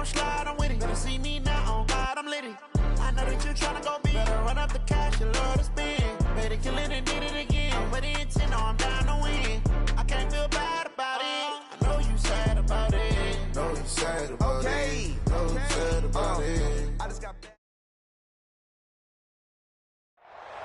don't slide, I'm with it. Better see me now, on God, I'm litty. I know that you tryna go big. Better run up the cash, you love to spend. Made it, kill it, and did it again. But the intent, no, I'm down to win. I can't feel bad about it. I know you sad about it. Know you sad about it. Know you sad about it. I just got.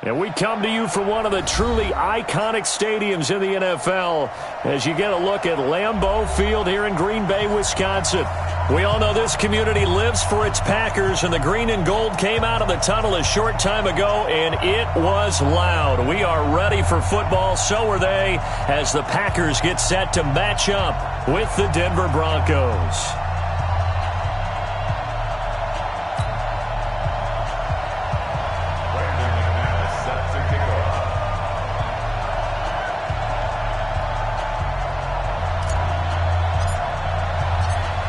And we come to you from one of the truly iconic stadiums in the NFL as you get a look at Lambeau Field here in Green Bay, Wisconsin. We all know this community lives for its Packers, and the green and gold came out of the tunnel a short time ago, and it was loud. We are ready for football, so are they, as the Packers get set to match up with the Denver Broncos.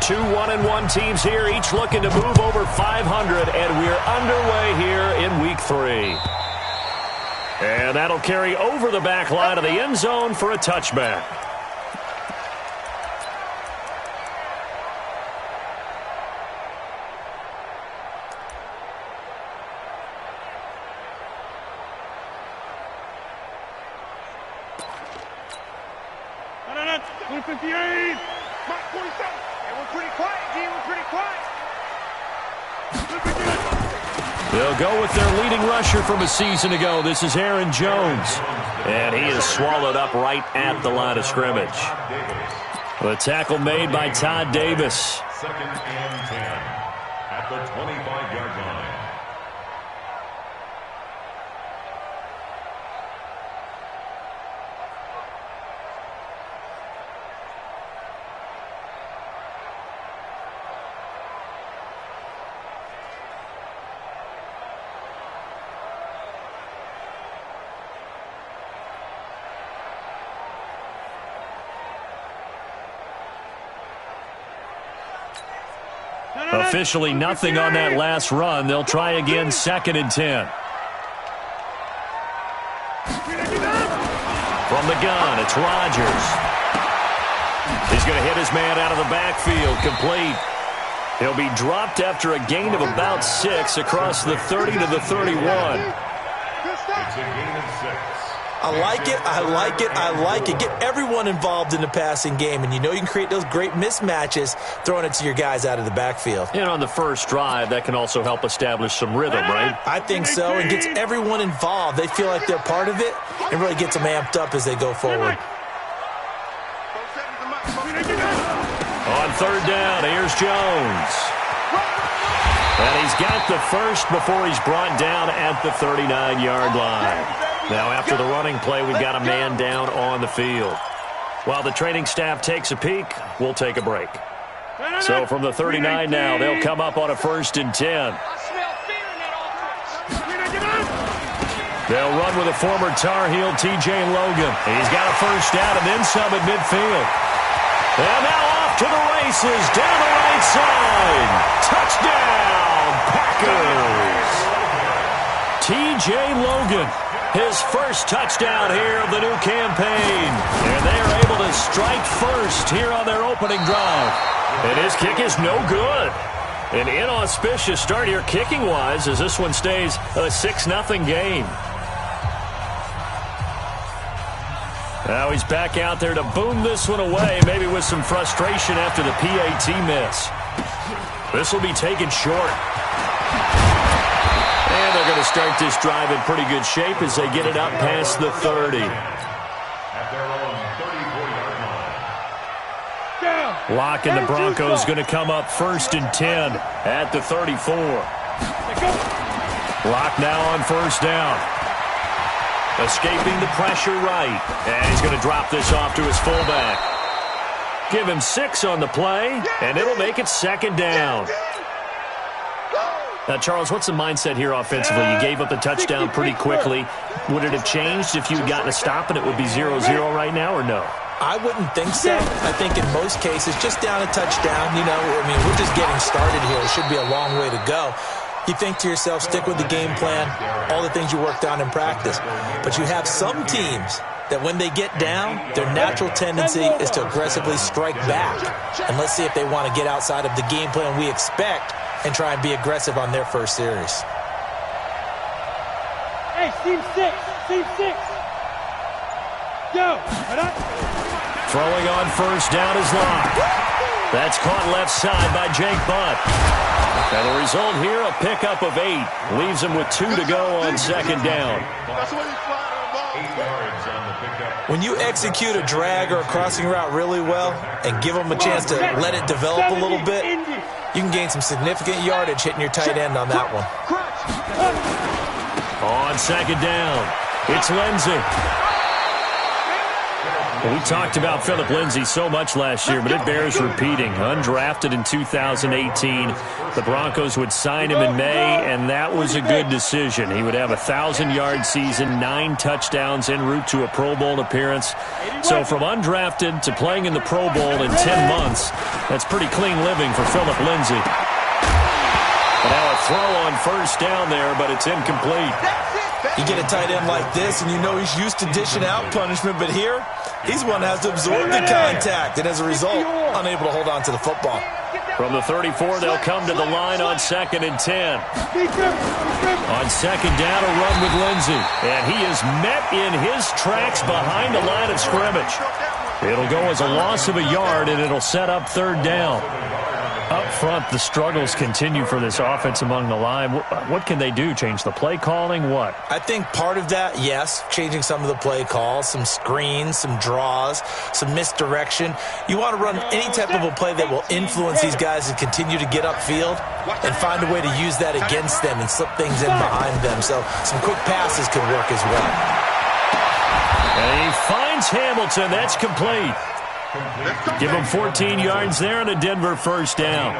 2 1-1 teams here, each looking to move over 500, and we're underway here in Week 3. And that'll carry over the back line of the end zone for a touchback. They'll go with their leading rusher from a season ago. This is Aaron Jones. And he is swallowed up right at the line of scrimmage. The tackle made by Todd Davis. 2nd and 10 at the 25-yard line. Officially nothing on that last run. They'll try again, 2nd and 10. From the gun, it's Rodgers. He's going to hit his man out of the backfield, complete. He'll be dropped after a gain of about 6 across the 30 to the 31. It's a gain of 6. I like it, I like it, I like it. Get everyone involved in the passing game, and you know you can create those great mismatches throwing it to your guys out of the backfield. And on the first drive, that can also help establish some rhythm, right? I think so, and gets everyone involved. They feel like they're part of it and really gets them amped up as they go forward. On 3rd down, here's Jones. And he's got the first before he's brought down at the 39-yard line. Now, after the running play, we've got a man down on the field. While the training staff takes a peek, we'll take a break. So from the 39 now, they'll come up on a 1st and 10. They'll run with a former Tar Heel, T.J. Logan. He's got a first down and then some at midfield. And now off to the races, down the right side. Touchdown, Packers. T.J. Logan. His first touchdown here of the new campaign. And they are able to strike first here on their opening drive. And his kick is no good. An inauspicious start here kicking-wise as this one stays a 6-0 game. Now he's back out there to boom this one away, maybe with some frustration after the PAT miss. This will be taken short. And they're going to start this drive in pretty good shape as they get it up past the 30. At their own 34-yard line. Lock and the Broncos going to come up 1st and 10 at the 34. Lock now on 1st down. Escaping the pressure right. And he's going to drop this off to his fullback. Give him 6 on the play, and it'll make it 2nd down. Now, Charles, what's the mindset here offensively? You gave up the touchdown pretty quickly. Would it have changed if you had gotten a stop and it would be 0-0 right now, or no? I wouldn't think so. I think in most cases, just down a touchdown, you know, I mean, we're just getting started here. It should be a long way to go. You think to yourself, stick with the game plan, all the things you worked on in practice. But you have some teams that when they get down, their natural tendency is to aggressively strike back. And let's see if they want to get outside of the game plan we expect and try and be aggressive on their first series. Hey, team six. Go. Throwing on first down is Locke. That's caught left side by Jake Butt. And the result here, a pickup of 8. Leaves him with 2 to go on second down. When you execute a drag or a crossing route really well and give them a chance to let it develop a little bit, you can gain some significant yardage hitting your tight end on that one. On second down, it's Lindsay. We talked about Phillip Lindsay so much last year, but it bears repeating. Undrafted in 2018, the Broncos would sign him in May, and that was a good decision. He would have a 1,000-yard season, 9 touchdowns en route to a Pro Bowl appearance. So from undrafted to playing in the Pro Bowl in 10 months, that's pretty clean living for Phillip Lindsay. Now a throw on first down there, but it's incomplete. You get a tight end like this, and you know he's used to dishing out punishment, but here, he's one that has to absorb the contact, and as a result, unable to hold on to the football. From the 34, they'll come to the line on 2nd and 10. On second down, a run with Lindsay, and he is met in his tracks behind the line of scrimmage. It'll go as a loss of a yard, and it'll set up third down. Up front, the struggles continue for this offense among the line. What can they do? Change the play calling? What? I think part of that, yes, changing some of the play calls, some screens, some draws, some misdirection. You want to run any type of a play that will influence these guys to continue to get upfield and find a way to use that against them and slip things in behind them. So some quick passes could work as well. And he finds Hamilton. That's complete. Give him 14 yards there and a Denver first down.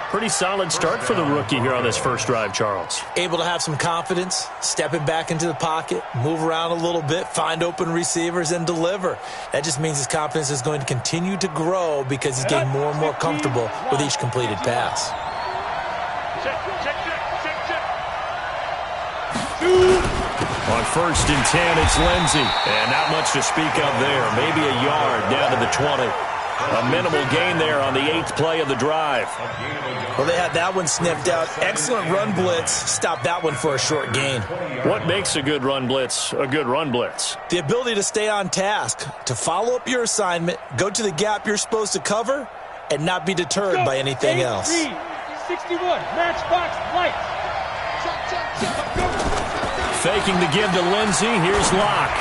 Pretty solid start for the rookie here on this first drive, Charles. Able to have some confidence, stepping back into the pocket, move around a little bit, find open receivers, and deliver. That just means his confidence is going to continue to grow because he's getting more and more comfortable with each completed pass. On 1st and 10, it's Lindsay. And not much to speak of there. Maybe a yard down to the 20. A minimal gain there on the 8th play of the drive. Well, they had that one sniffed out. Excellent run blitz. Stopped that one for a short gain. What makes a good run blitz a good run blitz? The ability to stay on task, to follow up your assignment, go to the gap you're supposed to cover, and not be deterred by anything else. 61, matchbox lights. Faking the give to Lindsay. Here's Locke.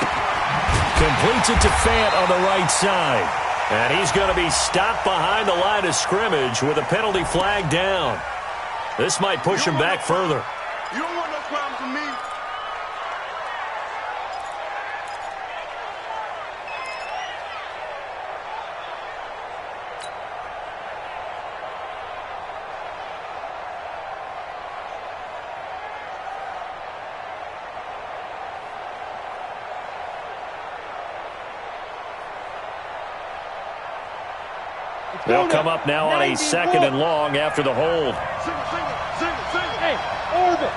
Completes it to Fant on the right side. And he's going to be stopped behind the line of scrimmage with a penalty flag down. This might push him back further. You don't want no problems with me. They'll come up now on a 2nd and long after the hold. Hey, Orbit.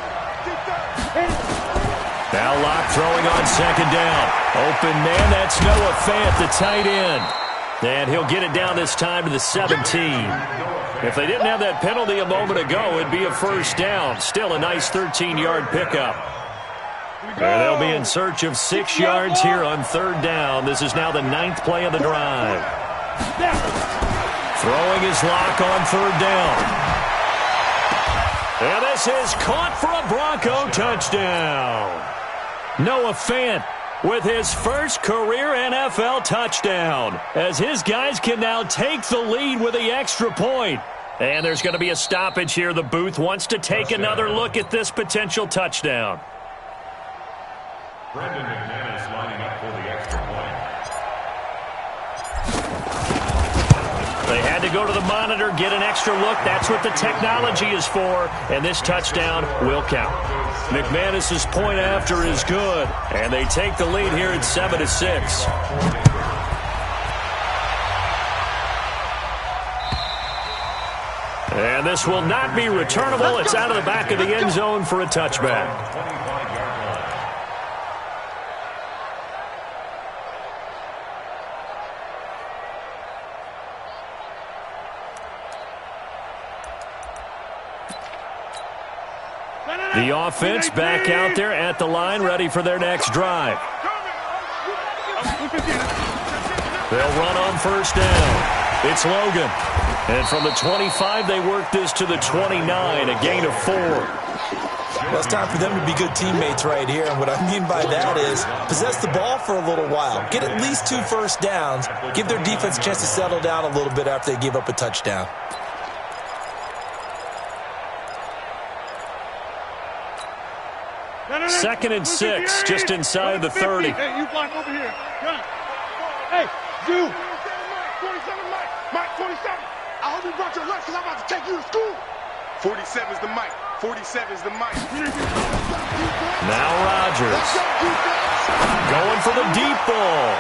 Now Locke throwing on 2nd down. Open man, that's Noah Fant, the tight end. And he'll get it down this time to the 17. If they didn't have that penalty a moment ago, it'd be a first down. Still a nice 13-yard pickup. And they'll be in search of 6 yards here on 3rd down. This is now the 9th play of the drive. Throwing his Locke on 3rd down. And this is caught for a Bronco touchdown. Noah Fant with his first career NFL touchdown, as his guys can now take the lead with the extra point. And there's going to be a stoppage here. The booth wants to take another look at this potential touchdown. Brendan McManus lining up for the extra point. They had to go to the monitor, get an extra look. That's what the technology is for, and this touchdown will count. McManus's point after is good, and they take the lead here at 7-6. And this will not be returnable. It's out of the back of the end zone for a touchback. The offense back out there at the line, ready for their next drive. They'll run on first down. It's Logan. And from the 25, they work this to the 29, a gain of 4. Well, it's time for them to be good teammates right here. And what I mean by that is possess the ball for a little while. Get at least 2 first downs. Give their defense a chance to settle down a little bit after they give up a touchdown. Second and 6, just inside the 30. Hey, you block over here. Hey, you. 47, Mike, 47. I hope you brought your lunch because I'm about to take you to school. 47 is the mic. 47 is the mic. Now Rodgers. Going for the deep ball.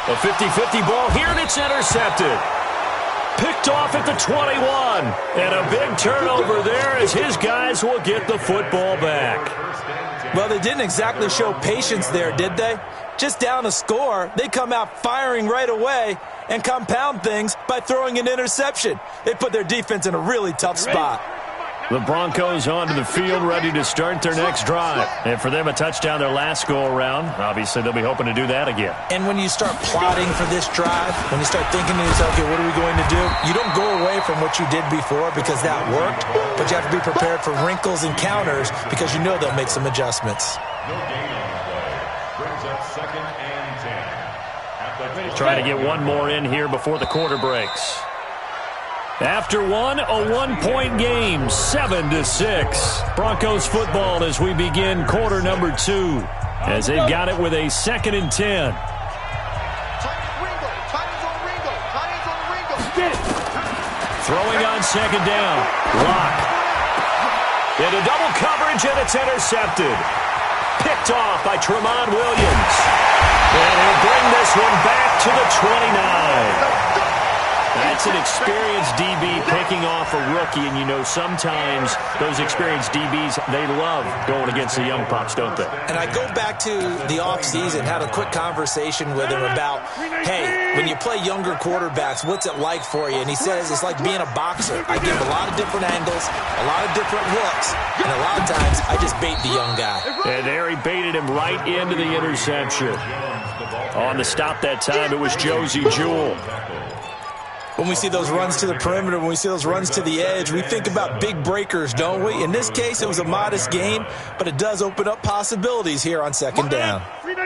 A 50-50 ball here, and it's intercepted. Picked off at the 21. And a big turnover there as his guys will get the football back. Well, they didn't exactly show patience there, did they? Just down a score, they come out firing right away and compound things by throwing an interception. They put their defense in a really tough spot. The Broncos onto the field, ready to start their next drive. And for them, a touchdown their last go-around. Obviously, they'll be hoping to do that again. And when you start plotting for this drive, when you start thinking to yourself, okay, what are we going to do? You don't go away from what you did before because that worked, but you have to be prepared for wrinkles and counters because you know they'll make some adjustments. No gain on the play. Brings up 2nd and 10. Trying to get one more in here before the quarter breaks. After one, a one-point game, 7-6. Broncos football as we begin quarter number 2, as they've got it with a 2nd and 10. Throwing on second down. Lock. Into double coverage, and it's intercepted. Picked off by Tramon Williams. And he'll bring this one back to the 29. That's an experienced DB picking off a rookie, and you know sometimes those experienced DBs, they love going against the young pups, don't they? And I go back to the offseason, had a quick conversation with him about, hey, when you play younger quarterbacks, what's it like for you? And he says it's like being a boxer. I give a lot of different angles, a lot of different looks, and a lot of times I just bait the young guy. And there he baited him right into the interception. On the stop that time, it was Josie Jewell. When we see those runs to the perimeter, when we see those runs to the edge, we think about big breakers, don't we? In this case, it was a modest gain, but it does open up possibilities here on second down.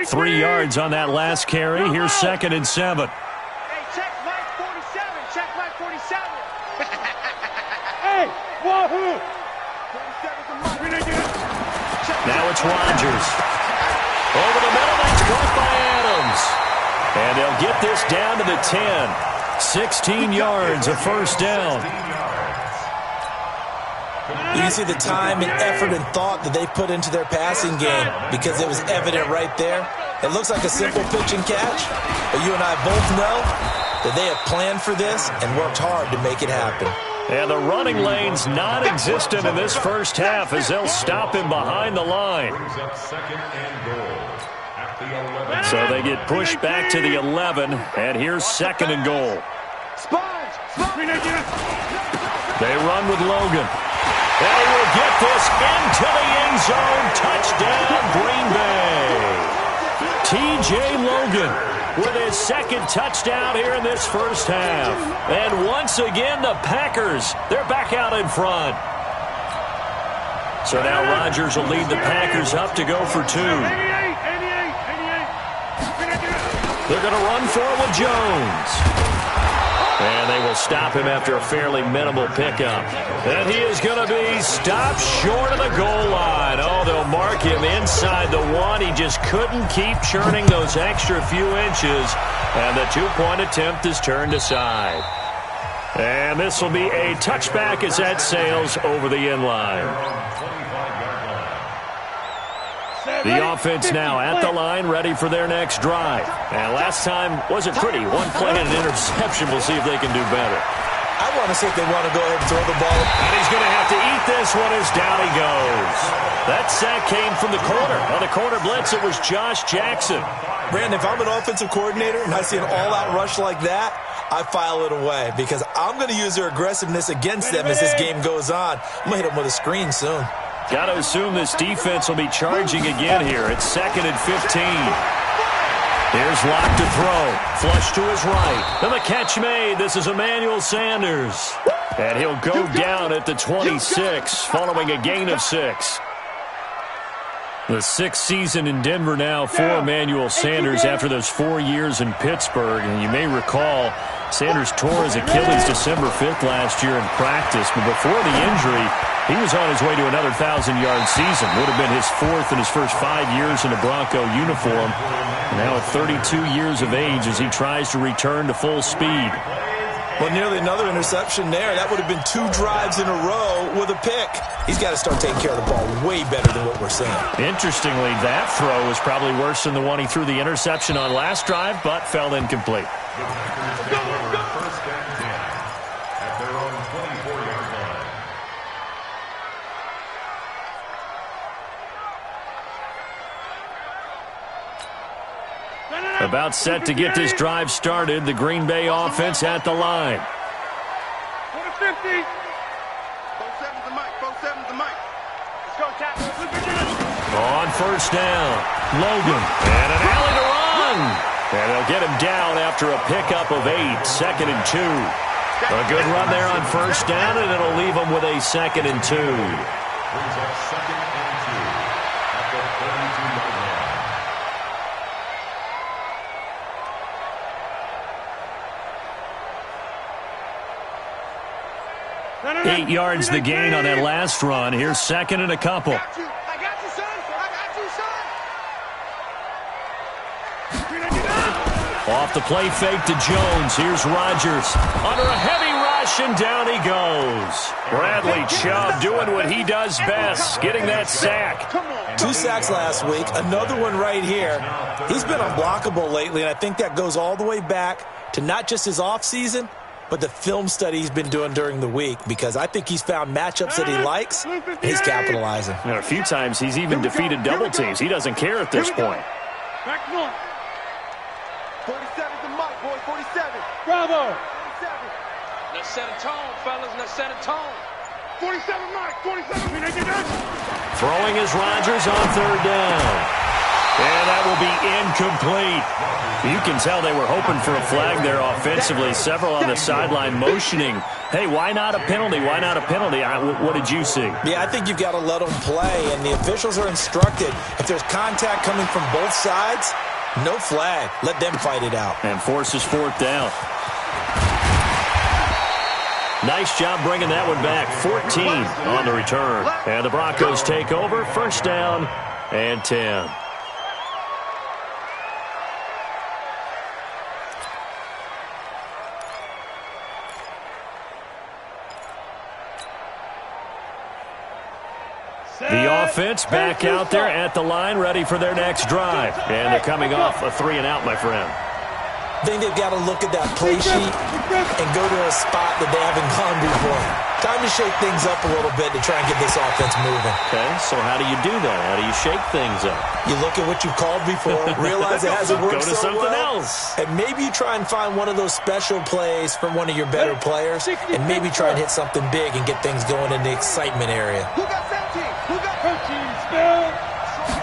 3 yards on that last carry. Here's 2nd and 7. Hey, check Mike 47. Check Mike 47. Hey, wahoo! Now it's Rodgers. Over the middle, that's caught by Adams. And they'll get this down to the 10. 16 yards, a first down. You can see the time and effort and thought that they put into their passing game because it was evident right there. It looks like a simple pitch and catch, but you and I both know that they have planned for this and worked hard to make it happen. And the running lane's non-existent in this first half as they'll stop him behind the line. So they get pushed back to the 11, and here's 2nd and goal. They run with Logan. And he will get this into the end zone. Touchdown, Green Bay. T.J. Logan with his 2nd touchdown here in this first half. And once again, the Packers, they're back out in front. So now Rodgers will lead the Packers up to go for 2. They're going to run for it with Jones. And they will stop him after a fairly minimal pickup. And he is going to be stopped short of the goal line. Oh, they'll mark him inside the 1. He just couldn't keep churning those extra few inches. And the 2-point attempt is turned aside. And this will be a touchback as that sails over the end line. The offense now at the line, ready for their next drive. And last time wasn't pretty. One play and an interception. We'll see if they can do better. I want to see if they want to go ahead and throw the ball. And he's going to have to eat this one as down he goes. That sack came from the corner. On the corner blitz, it was Josh Jackson. Brandon, if I'm an offensive coordinator and I see an all-out rush like that, I file it away because I'm going to use their aggressiveness against them as this game goes on. I'm going to hit them with a screen soon. Got to assume this defense will be charging again here. It's 2nd and 15. Here's Locke to throw. Flush to his right. And the catch made. This is Emmanuel Sanders. And he'll go down at the 26 following a gain of 6. The 6th season in Denver now for Emmanuel Sanders after those 4 years in Pittsburgh. And you may recall Sanders tore his Achilles December 5th last year in practice. But before the injury, he was on his way to another 1,000-yard season. Would have been his 4th in his first 5 years in a Bronco uniform. Now at 32 years of age as he tries to return to full speed. Well, nearly another interception there. That would have been 2 drives in a row with a pick. He's got to start taking care of the ball way better than what we're seeing. Interestingly, that throw was probably worse than the one he threw the interception on last drive, but fell incomplete. First and 10 at their own 24-yard line. About set to get this drive started. The Green Bay offense at the line. 50. 4-7's the mic. 4-7's the mic. Let's go, tackle. On first down, Logan. And an alley to run. And they'll get him down after a pickup of 8. 2nd and 2. A good run there on first down, and it'll leave him with a 2nd and 2. Brings up 2nd and 2 at the 32-yard line. 8 yards the gain on that last run. Here's 2nd and a couple. I got you, son. I got you, son. Off the play fake to Jones. Here's Rodgers. Under a heavy rush, and down he goes. Bradley Chubb doing what he does best, getting that sack. 2 sacks last week, another one right here. He's been unblockable lately, and I think that goes all the way back to not just his offseason, but the film study he's been doing during the week, because I think he's found matchups that he likes, and he's capitalizing. And a few times he's even defeated double teams. He doesn't care at this point. Back north. 47's the mic, boy. 47. Bravo. 47. Let's set a tone, fellas. Let's set a tone. 47 mic. 47. Throwing is Rodgers on third down. And that will be incomplete. You can tell they were hoping for a flag there offensively. Several on the sideline motioning. Hey, why not a penalty? Why not a penalty? What did you see? Yeah, I think you've got to let them play, and the officials are instructed. If there's contact coming from both sides, no flag. Let them fight it out. And forces 4th down. Nice job bringing that one back. 14 on the return. And the Broncos take over. First down and 10. The offense back out there at the line, ready for their next drive. And they're coming off a 3-and-out, my friend. I think they've got to look at that play sheet and go to a spot that they haven't gone before. Time to shake things up a little bit to try and get this offense moving. Okay, so how do you do that? How do you shake things up? You look at what you've called before, realize it hasn't worked Go to so something well, else. and maybe you try and find one of those special plays from one of your better players, and maybe try and hit something big and get things going in the excitement area. Who got 17? Who got 13, spell,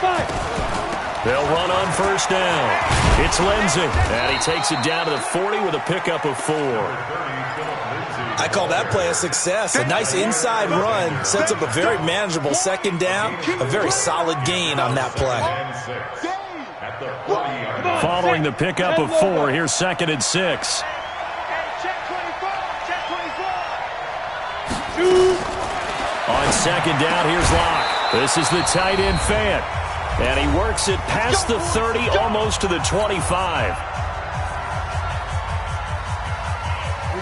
5. They'll run on first down. It's Lindsey, and he takes it down to the 40 with a pickup of 4. I call that play a success. A nice inside run sets up a very manageable 2nd down, a very solid gain on that play. Following the pickup of 4, here's 2nd and 6. Check 24. Check 24. On 2nd down, here's Locke. This is the tight end Fant. And he works it past the 30, almost to the 25.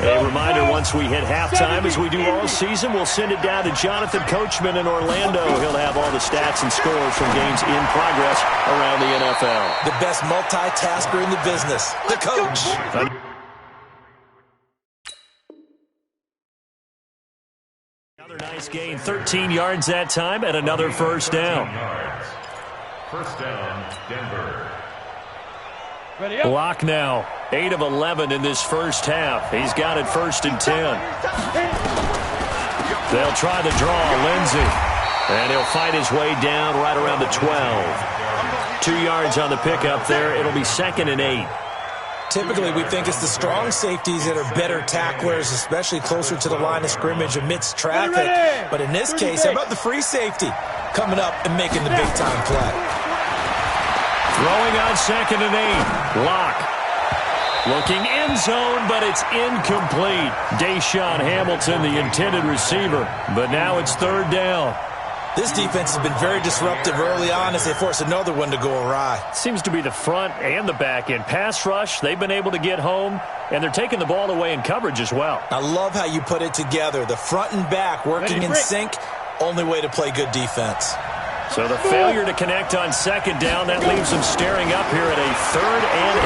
A reminder, once we hit halftime, as we do all season, we'll send it down to Jonathan Coachman in Orlando. He'll have all the stats and scores from games in progress around the NFL. The best multitasker in the business, the coach. Another nice gain, 13 yards that time, and another first down. First down, Denver. Locke now, 8 of 11 in this first half. He's got it 1st and 10. They'll try the draw. Lindsey. And he'll fight his way down right around the 12. 2 yards on the pickup there. It'll be 2nd and 8. Typically, we think it's the strong safeties that are better tacklers, especially closer to the line of scrimmage amidst traffic. But in this case, how about the free safety coming up and making the big-time play? Throwing on 2nd and 8. Lock. Looking end zone, but it's incomplete. Deshaun Hamilton, the intended receiver. But now it's 3rd down. This defense has been very disruptive early on as they force another one to go awry. Seems to be the front and the back end. Pass rush, they've been able to get home, and they're taking the ball away in coverage as well. I love how you put it together. The front and back working in sync, only way to play good defense. So the failure to connect on 2nd down, that leaves them staring up here at a 3rd and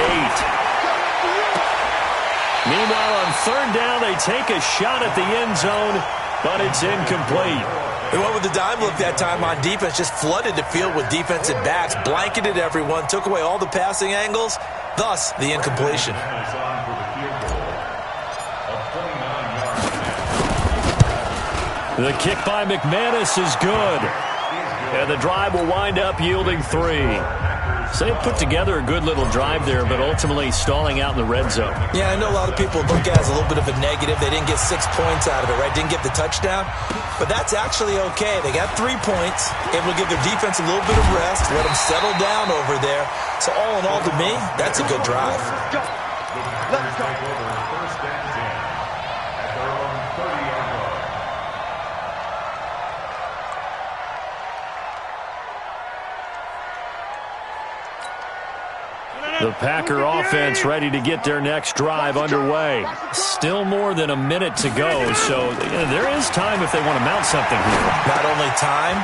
8. Meanwhile, on 3rd down, they take a shot at the end zone, but it's incomplete. They went with the dime look that time on defense, just flooded the field with defensive backs, blanketed everyone, took away all the passing angles, thus the incompletion. The kick by McManus is good. And the drive will wind up yielding 3. So they put together a good little drive there, but ultimately stalling out in the red zone. Yeah, I know a lot of people look at it as a little bit of a negative. They didn't get 6 points out of it, right? Didn't get the touchdown. But that's actually okay. They got 3 points, able to give their defense a little bit of rest, let them settle down over there. So all in all, to me, that's a good drive. Let's go. First and 10 at their own 30-yard line. The Packer offense ready to get their next drive underway. Still more than a minute to go, so there is time if they want to mount something here. Not only time,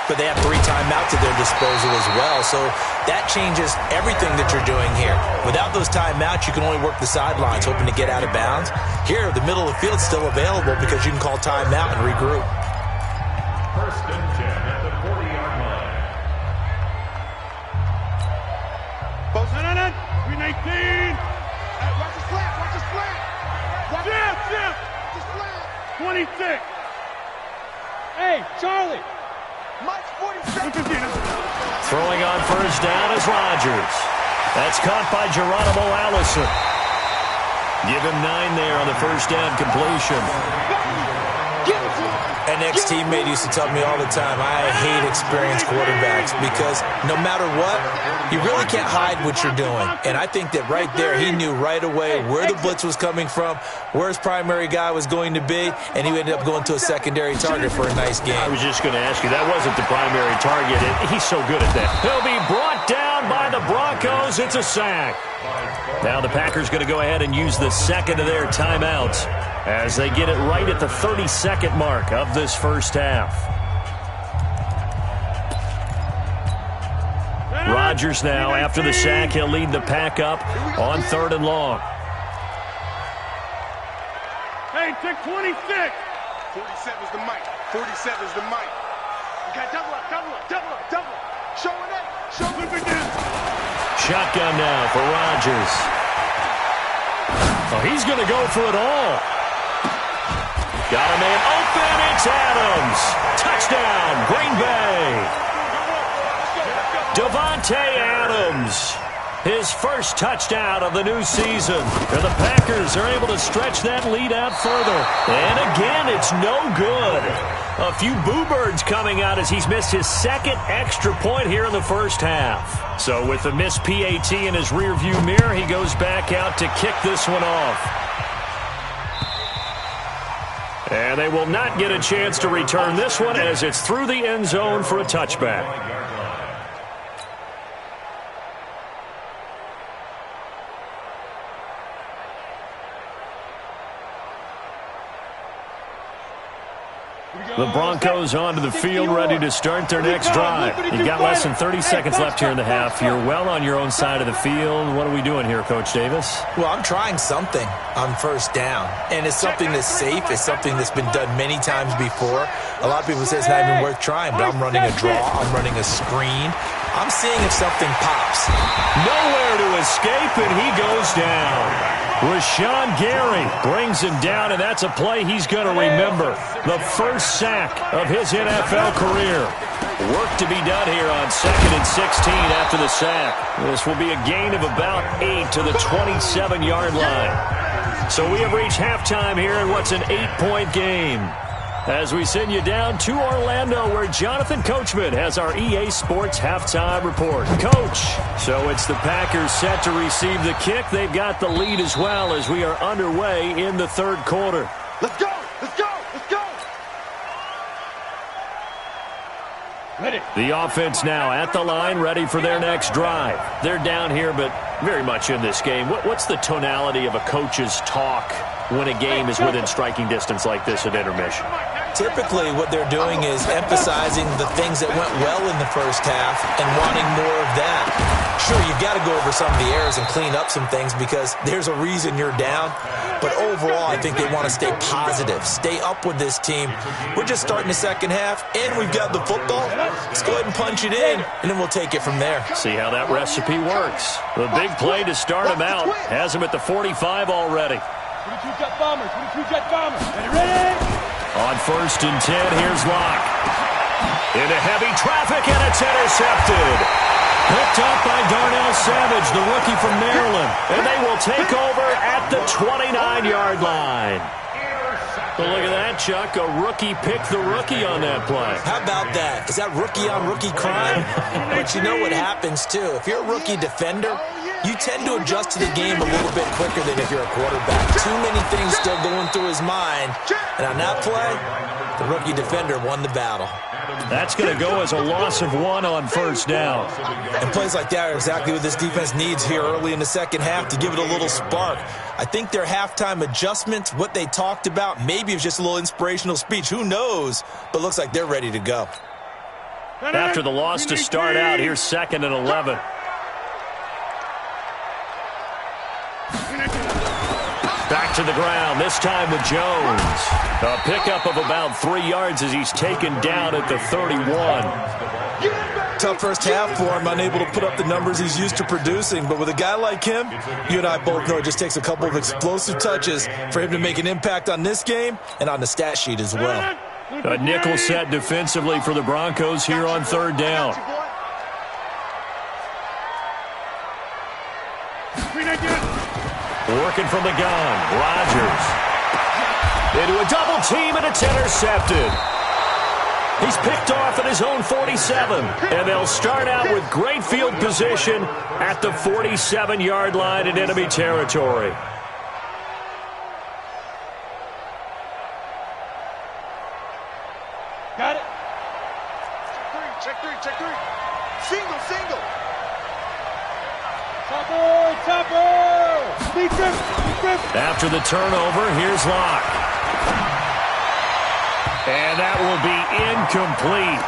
but they have 3 timeouts at their disposal as well, so that changes everything that you're doing here. Without those timeouts, you can only work the sidelines, hoping to get out of bounds. Here, the middle of the field's still available because you can call timeout and regroup. First and 10 at the 40-yard line. Both 319. Watch the slant. Watch the slant. Jim. Just slant. 26. Hey, Charlie. Mike's 47. Throwing on 1st down is Rodgers. That's caught by Geronimo Allison. Give him 9 there on the 1st down completion. An ex-teammate used to tell me all the time, I hate experienced quarterbacks because no matter what, you really can't hide what you're doing. And I think that right there, he knew right away where the blitz was coming from, where his primary guy was going to be, and he ended up going to a secondary target for a nice game. I was just going to ask you, that wasn't the primary target, and he's so good at that. He'll be brought down by the Broncos. It's a sack. Now the Packers going to go ahead and use the second of their timeouts as they get it right at the 32nd mark of this first half. Rodgers now, after the sack, he'll lead the pack up on 3rd and long. Hey, take 26. 47's the mic. 47's the mic. You got double up. Showing it. Shotgun now for Rodgers. Oh, he's going to go for it all. Got a man open. It's Adams. Touchdown, Green Bay. Davante Adams. His first touchdown of the new season. And the Packers are able to stretch that lead out further. And again, it's no good. A few boo birds coming out as he's missed his 2nd extra point here in the first half. So with the missed PAT in his rearview mirror, he goes back out to kick this one off. And they will not get a chance to return this one as it's through the end zone for a touchback. The Broncos onto the field, ready to start their next drive. You've got less than 30 seconds left here in the half. You're well on your own side of the field. What are we doing here, Coach Davis? Well, I'm trying something on 1st down, and it's something that's safe. It's something that's been done many times before. A lot of people say it's not even worth trying, but I'm running a draw. I'm running a screen. I'm seeing if something pops. Nowhere to escape, and he goes down. Rashawn Gary brings him down, and that's a play he's going to remember. The first sack of his NFL career. Work to be done here on 2nd and 16 after the sack. This will be a gain of about 8 to the 27-yard line. So we have reached halftime here in what's an 8-point game. As we send you down to Orlando, where Jonathan Coachman has our EA Sports halftime report. Coach, so it's the Packers set to receive the kick. They've got the lead as well as we are underway in the third quarter. Let's go! Let's go! Let's go! Ready. The offense now at the line, ready for their next drive. They're down here, but very much in this game. What's the tonality of a coach's talk when a game is within striking distance like this at intermission? Typically, what they're doing is emphasizing the things that went well in the first half and wanting more of that. Sure, you've got to go over some of the errors and clean up some things because there's a reason you're down. But overall, I think they want to stay positive, stay up with this team. We're just starting the second half, and we've got the football. Let's go ahead and punch it in, and then we'll take it from there. See how that recipe works. The big play to start him out has him at the 45 already. 22 Jet Bombers, 22 Jet Bombers. Ready? On 1st and 10, here's Locke. Into heavy traffic, and it's intercepted. Picked up by Darnell Savage, the rookie from Maryland. And they will take over at the 29-yard line. Well, look at that, Chuck. A rookie picked the rookie on that play. How about that? Is that rookie-on-rookie crime? But you know what happens, too. If you're a rookie defender, you tend to adjust to the game a little bit quicker than if you're a quarterback. Too many things still going through his mind. And on that play, the rookie defender won the battle. That's going to go as a loss of 1 on 1st down. And plays like that are exactly what this defense needs here early in the second half to give it a little spark. I think their halftime adjustments, what they talked about, maybe it was just a little inspirational speech. Who knows? But looks like they're ready to go. After the loss to start out, here's 2nd and 11. Back to the ground, this time with Jones. A pickup of about 3 yards as he's taken down at the 31. Tough first half for him, unable to put up the numbers he's used to producing. But with a guy like him, you and I both know it just takes a couple of explosive touches for him to make an impact on this game and on the stat sheet as well. A nickel set defensively for the Broncos here on 3rd down. Working from the gun, Rodgers. Into a double team, and it's intercepted. He's picked off at his own 47, and they'll start out with great field position at the 47-yard line in enemy territory. Got it. Check three. Single. Topper. Deep grip. After the turnover, here's Locke. And that will be incomplete.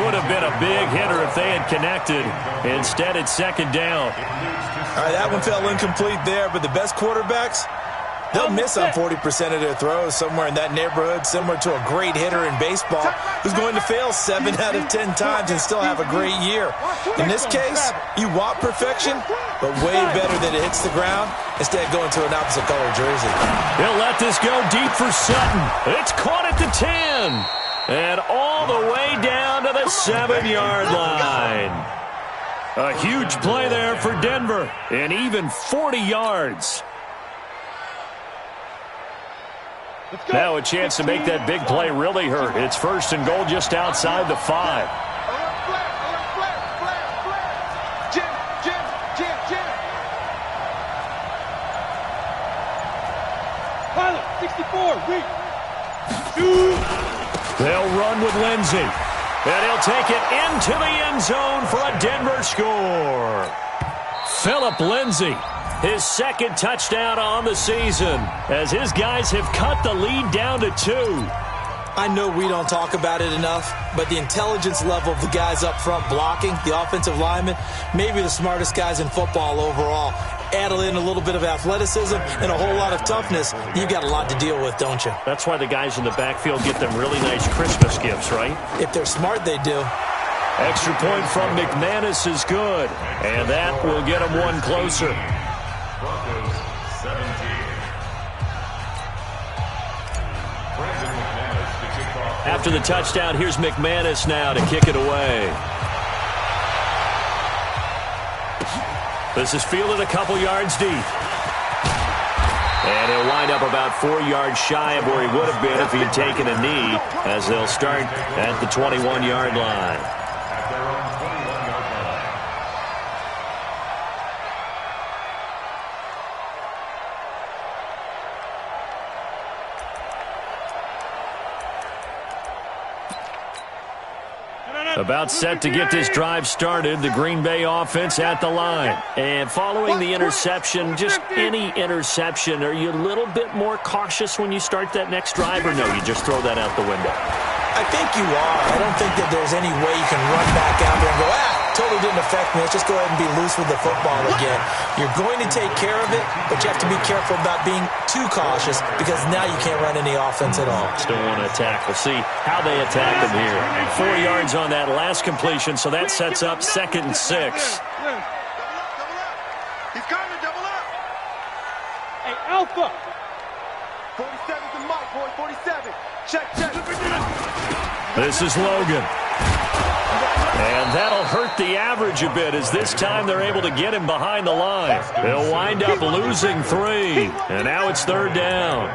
Would have been a big hitter if they had connected. Instead, it's 2nd down. All right, that one fell incomplete there, but the best quarterbacks, they'll miss on 40% of their throws, somewhere in that neighborhood, similar to a great hitter in baseball who's going to fail 7 out of 10 times and still have a great year. In this case, you want perfection, but way better that it hits the ground instead of going to an opposite color jersey. He'll let this go deep for Sutton. It's caught at the 10. And all the way down to the 7-yard line. A huge play there for Denver, and even 40 yards. Now a chance to make that big play really hurt. It's 1st and goal just outside the 5. Pilot, 64, reach. They'll run with Lindsey. And he'll take it into the end zone for a Denver score. Phillip Lindsay, his 2nd touchdown on the season, as his guys have cut the lead down to 2. I know we don't talk about it enough, but the intelligence level of the guys up front blocking, the offensive linemen, maybe the smartest guys in football overall. Add in a little bit of athleticism and a whole lot of toughness, you've got a lot to deal with, don't you? That's why the guys in the backfield get them really nice Christmas gifts, right? If they're smart, they do. Extra point from McManus is good, and that will get them one closer. Broncos 17. After the touchdown, here's McManus now to kick it away. This is fielded a couple yards deep. And he'll wind up about 4 yards shy of where he would have been if he had taken a knee, as they'll start at the 21-yard line. At their own 21-yard line. About set to get this drive started, the Green Bay offense at the line. And following the interception, just any interception, are you a little bit more cautious when you start that next drive, or no, you just throw that out the window? I think you are. I don't think that there's any way you can run back out there and go, totally didn't affect me. Let's just go ahead and be loose with the football again. You're going to take care of it, but you have to be careful about being too cautious because now you can't run any offense at all. Still want to attack. We'll see how they attack them here. 4 yards on that last completion, so that sets up 2nd and 6. Double up. He's coming, double up. Hey, Alpha. 47's the mic, boy, 47. Check. This is Logan. And that'll hurt the average a bit, as this time they're able to get him behind the line. They'll wind up losing 3. And now it's 3rd down.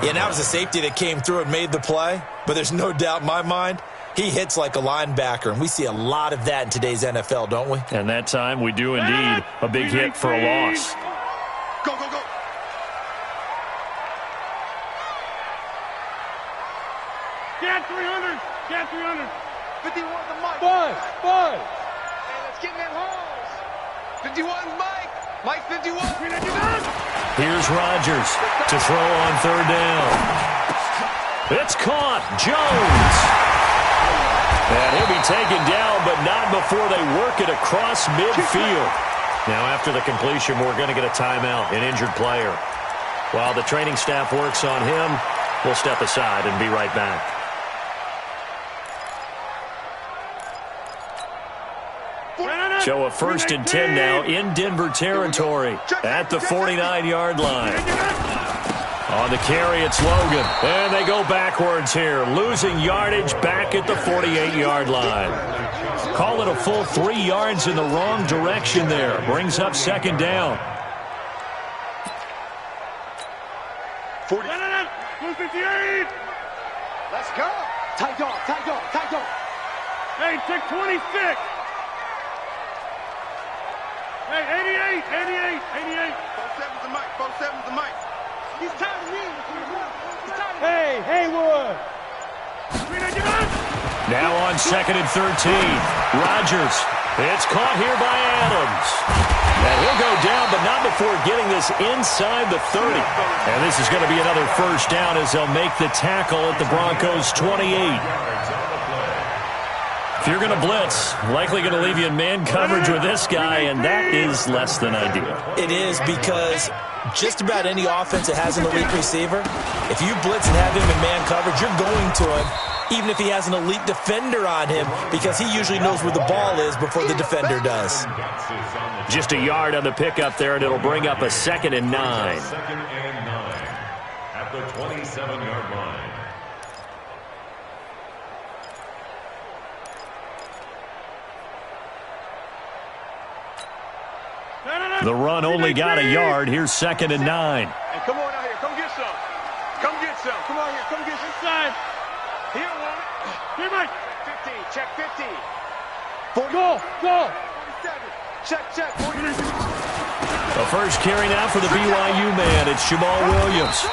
Yeah, now it was a safety that came through and made the play. But there's no doubt in my mind, he hits like a linebacker. And we see a lot of that in today's NFL, don't we? And that time we do indeed. A big hit for a loss. Go. Get 300. Get 300. 51 the mic. Buzz. Hey, let's get in that holes. 51 Mike. Mike 51. Here's Rodgers to throw on 3rd down. It's caught. Jones. And he'll be taken down, but not before they work it across midfield. Now after the completion, we're going to get a timeout, an injured player. While the training staff works on him, we'll step aside and be right back. Show a 1st and 10 now in Denver territory at the 49-yard line. On the carry, it's Logan. And they go backwards here, losing yardage back at the 48-yard line. Call it a full 3 yards in the wrong direction there. Brings up 2nd down. 258. Let's go. Tight dog. Hey, take 26. Hey, 88. 47's the mic. 47's the mic. He's tired of me. Hey, Haywood. Now on 2nd and 13. Rodgers. It's caught here by Adams. And he'll go down, but not before getting this inside the 30. And this is going to be another 1st down as they'll make the tackle at the Broncos' 28. If you're going to blitz, likely going to leave you in man coverage with this guy, and that is less than ideal. It is, because just about any offense that has an elite receiver, if you blitz and have him in man coverage, you're going to him, even if he has an elite defender on him, because he usually knows where the ball is before the defender does. Just a yard on the pickup there, and it'll bring up a 2nd and 9. 2nd and 9 at the 27-yard line. The run only got a yard. Here's 2nd and 9. Hey, come on out here. Come get some. Come on here. Come get some. Inside. Here, one. Here, Mike. 15. Check 15. Go. 47. Check. 49. The first carry now for the BYU man. It's Jamal Williams.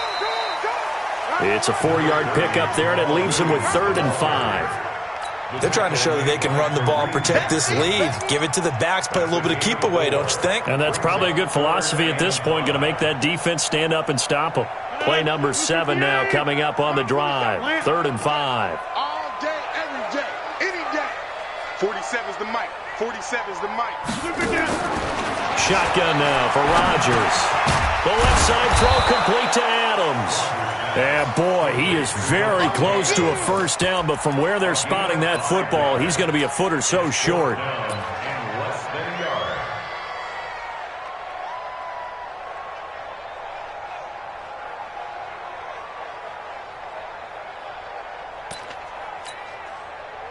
It's a 4-yard pickup there, and it leaves him with 3rd and 5. They're trying to show that they can run the ball and protect this lead. Give it to the backs, play a little bit of keep away, don't you think? And that's probably a good philosophy at this point, going to make that defense stand up and stop them. Play number 7 now coming up on the drive. 3rd and 5. All day, every day, any day. 47's the mic. 47's the mic. Shotgun now for Rodgers. The left side throw complete to Adams. And boy, he is very close to a 1st down, but from where they're spotting that football, he's going to be a foot or so short.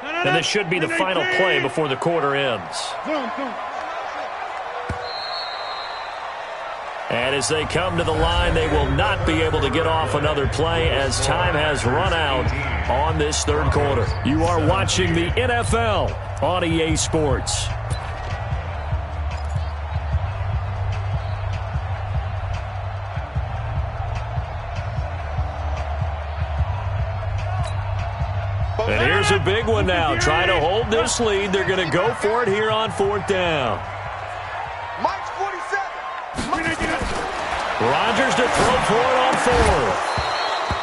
And this should be the final play before the quarter ends. And as they come to the line, they will not be able to get off another play as time has run out on this third quarter. You are watching the NFL on EA Sports. And here's a big one now. Trying to hold this lead. They're going to go for it here on fourth down. Mike's 47. Rodgers to throw for it on fourth.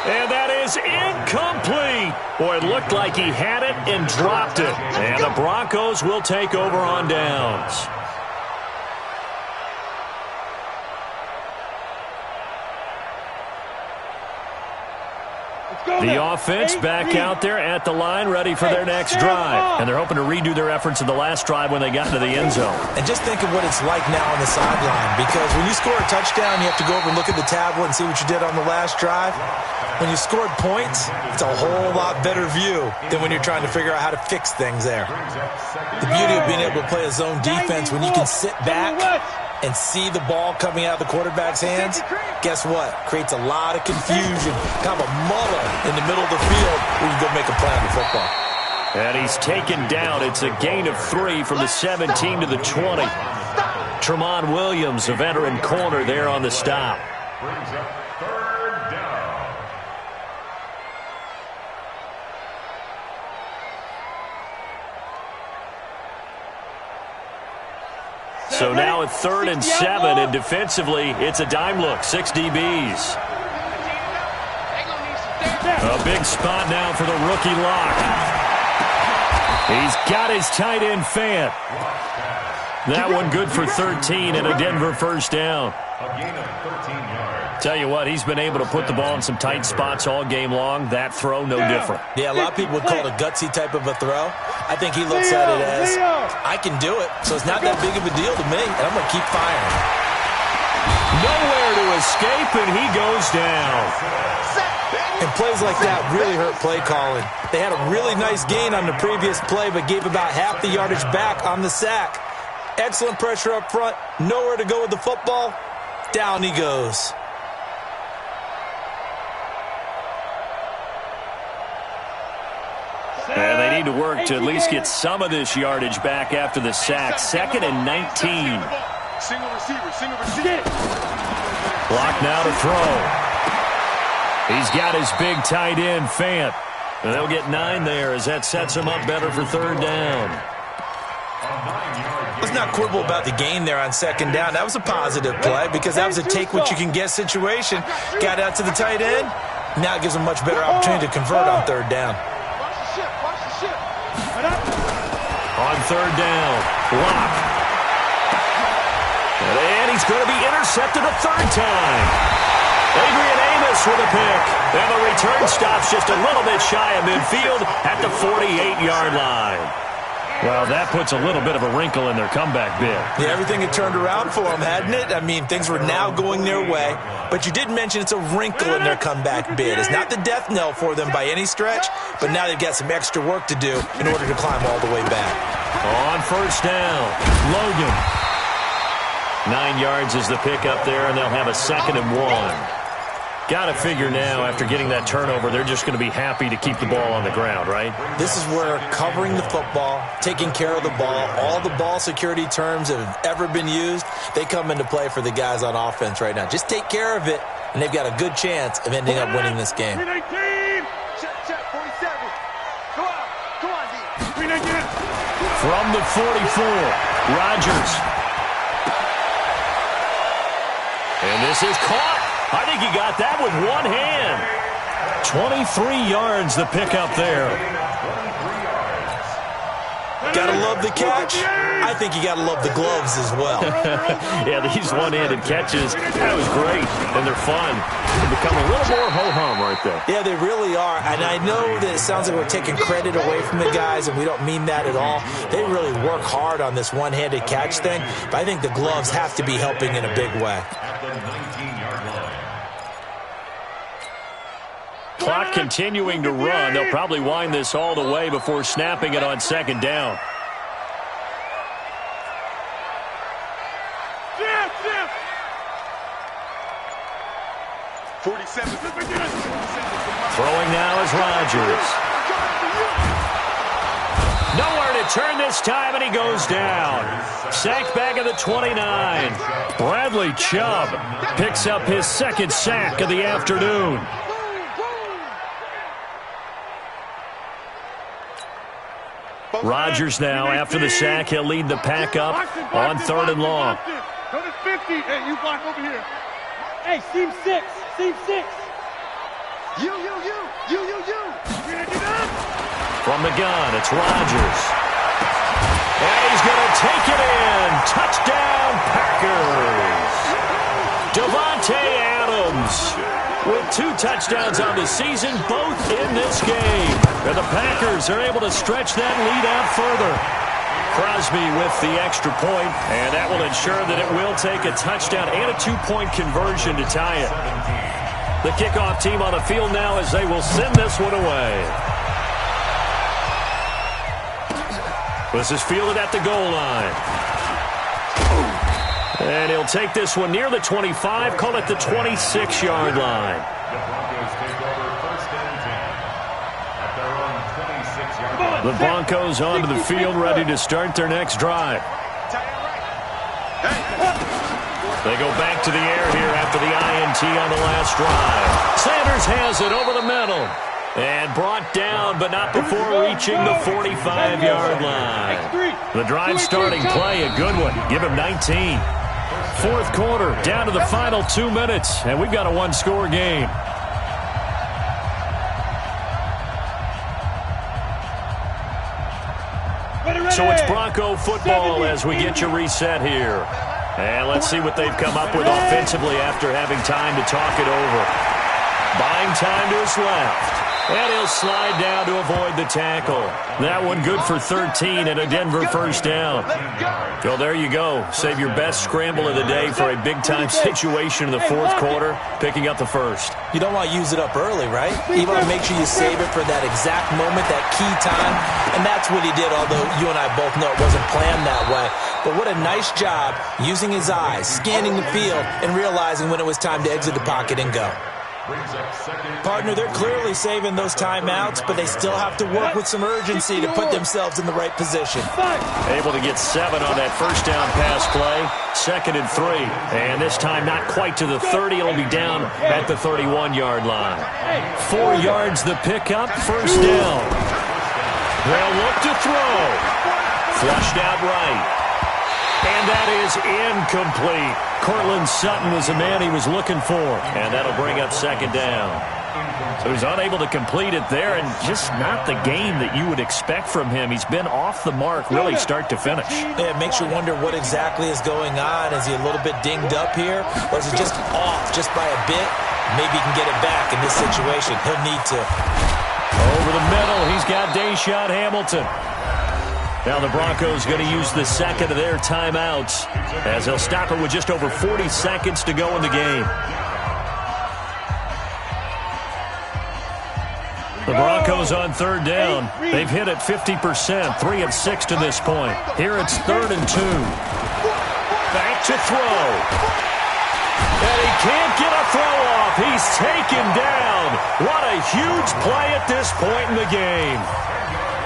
And that is incomplete. Boy, it looked like he had it and dropped it. And the Broncos will take over on downs. The offense back out there at the line, ready for their next drive. And they're hoping to redo their efforts in the last drive when they got into the end zone. And just think of what it's like now on the sideline, because when you score a touchdown, you have to go over and look at the tablet and see what you did on the last drive. When you scored points, it's a whole lot better view than when you're trying to figure out how to fix things there. The beauty of being able to play a zone defense when you can sit back and see the ball coming out of the quarterback's hands, guess what? Creates a lot of confusion, kind of a muddle in the middle of the field where you go make a play on the football. And he's taken down. It's a gain of 3 from the 17 to the 20. Tramon Williams, a veteran corner there on the stop. Brings up third down. So now at 3rd and 7, and defensively, it's a dime look, 6 DBs. A big spot now for the rookie lock. He's got his tight end Fant. That one good for 13 and a Denver first down. A gain of 13 yards. Tell you what, he's been able to put the ball in some tight spots all game long. That throw, no different. Yeah, a lot of people would call it a gutsy type of a throw. I think he looks at it as, I can do it, so it's not that big of a deal to me, and I'm going to keep firing. Nowhere to escape, and he goes down. And plays like that really hurt play calling. They had a really nice gain on the previous play, but gave about half the yardage back on the sack. Excellent pressure up front, nowhere to go with the football. Down he goes. And they need to work to at least get some of this yardage back after the sack. 2nd and 19. Single receiver. Block now to throw. He's got his big tight end, Fant. And they'll get 9 there as that sets him up better for 3rd down. Let's not quibble about the gain there on 2nd down. That was a positive play because that was a take-what-you-can-get situation. Got out to the tight end. Now it gives him a much better opportunity to convert on 3rd down. On 3rd down, Lock. And he's going to be intercepted a 3rd time. Adrian Amos with a pick. And the return stops just a little bit shy of midfield at the 48-yard line. Well, that puts a little bit of a wrinkle in their comeback bid. Yeah, everything had turned around for them, hadn't it? I mean, things were now going their way. But you did mention it's a wrinkle in their comeback bid. It's not the death knell for them by any stretch, but now they've got some extra work to do in order to climb all the way back. On 1st down, Logan. 9 yards is the pick up there, and they'll have a 2nd and 1. Got to figure now, after getting that turnover, they're just going to be happy to keep the ball on the ground, right? This is where covering the football, taking care of the ball, all the ball security terms that have ever been used, they come into play for the guys on offense right now. Just take care of it, and they've got a good chance of ending up winning this game. Check, 47. Go on, D. From the 44, Rodgers. And this is caught. I think he got that with one hand. 23 yards the pickup there. Gotta love the catch. I think you gotta love the gloves as well. Yeah, these one-handed catches, that was great. And they're fun. They become a little more ho-hum, aren't they? Yeah, they really are. And I know that it sounds like we're taking credit away from the guys, and we don't mean that at all. They really work hard on this one-handed catch thing, but I think the gloves have to be helping in a big way. Clock continuing to run. They'll probably wind this all the way before snapping it on second down. Throwing now is Rodgers. Nowhere to turn this time, and he goes down. Sacked back at the 29. Bradley Chubb picks up his second sack of the afternoon. Rodgers now, after the sack, he'll lead the pack up on 3rd and long. Go to 50. Hey, you block over here. Hey, seam 6. Seam 6. You. From the gun, it's Rodgers. And he's going to take it in. Touchdown, Packers. Davante Adams with 2 touchdowns on the season, both in this game. And the Packers are able to stretch that lead out further. Crosby with the extra point, and that will ensure that it will take a touchdown and a 2-point conversion to tie it. The kickoff team on the field now as they will send this one away. This is fielded at the goal line. And he'll take this one near the 25, call it the 26-yard line. The Broncos take over 1st and 10 at their own 26-yard line. The Broncos onto the field, ready to start their next drive. They go back to the air here after the INT on the last drive. Sanders has it over the middle. And brought down, but not before reaching the 45-yard line. The drive starting play, a good one. Give him 19. 4th quarter, down to the final 2 minutes, and we've got a 1-score game. So it's Bronco football as we get you reset here. And let's see what they've come up with offensively after having time to talk it over. Buying time to his left. And he'll slide down to avoid the tackle. That one good for 13 and a Denver first down. Well, there you go. Save your best scramble of the day for a big-time situation in the 4th quarter, picking up the first. You don't want to use it up early, right? You want to make sure you save it for that exact moment, that key time. And that's what he did, although you and I both know it wasn't planned that way. But what a nice job using his eyes, scanning the field, and realizing when it was time to exit the pocket and go. Partner, they're clearly saving those timeouts, but they still have to work with some urgency to put themselves in the right position. Able to get 7 on that first down pass play. 2nd and 3. And this time not quite to the 30. It'll be down at the 31-yard line. 4 yards the pickup. First down. They'll look to throw. Flushed out right. And that is incomplete. Cortland Sutton was the man he was looking for. And that'll bring up 2nd down. So he's unable to complete it there, and just not the game that you would expect from him. He's been off the mark really start to finish. Yeah, it makes you wonder what exactly is going on. Is he a little bit dinged up here? Or is he just off just by a bit? Maybe he can get it back in this situation. He'll need to. Over the middle, he's got Deshaun Hamilton. Now the Broncos going to use the second of their timeouts as they'll stop it with just over 40 seconds to go in the game. The Broncos on 3rd down. They've hit it 50%, 3 of 6 to this point. Here it's 3rd and 2. Back to throw. And he can't get a throw off. He's taken down. What a huge play at this point in the game.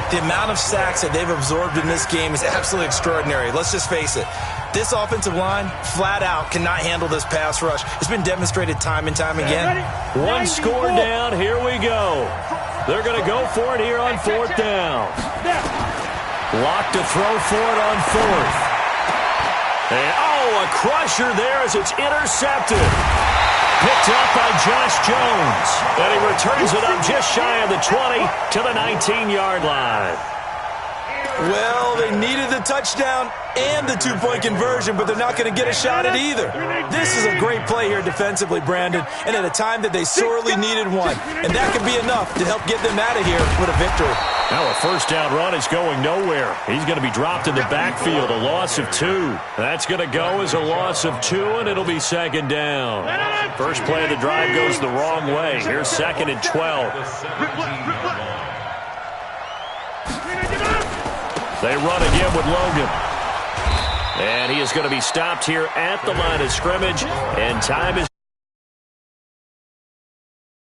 The amount of sacks that they've absorbed in this game is absolutely extraordinary. Let's just face it. This offensive line, flat out, cannot handle this pass rush. It's been demonstrated time and time again. 1 score down. Here we go. They're going to go for it here on 4th down. Locked to throw for it on 4th. And, a crusher there as it's intercepted. Picked up by Josh Jones. And he returns it up just shy of the 20 to the 19-yard line. Well, they needed the touchdown and the 2-point conversion, but they're not going to get a shot at either. This is a great play here defensively, Brandon, and at a time that they sorely needed one. And that could be enough to help get them out of here with a victory. Now a first down run is going nowhere. He's going to be dropped in the backfield, a loss of 2. That's going to go as a loss of 2, and it'll be second down. First play of the drive goes the wrong way. Here's second and 12. They run again with Logan. And he is going to be stopped here at the line of scrimmage, and time is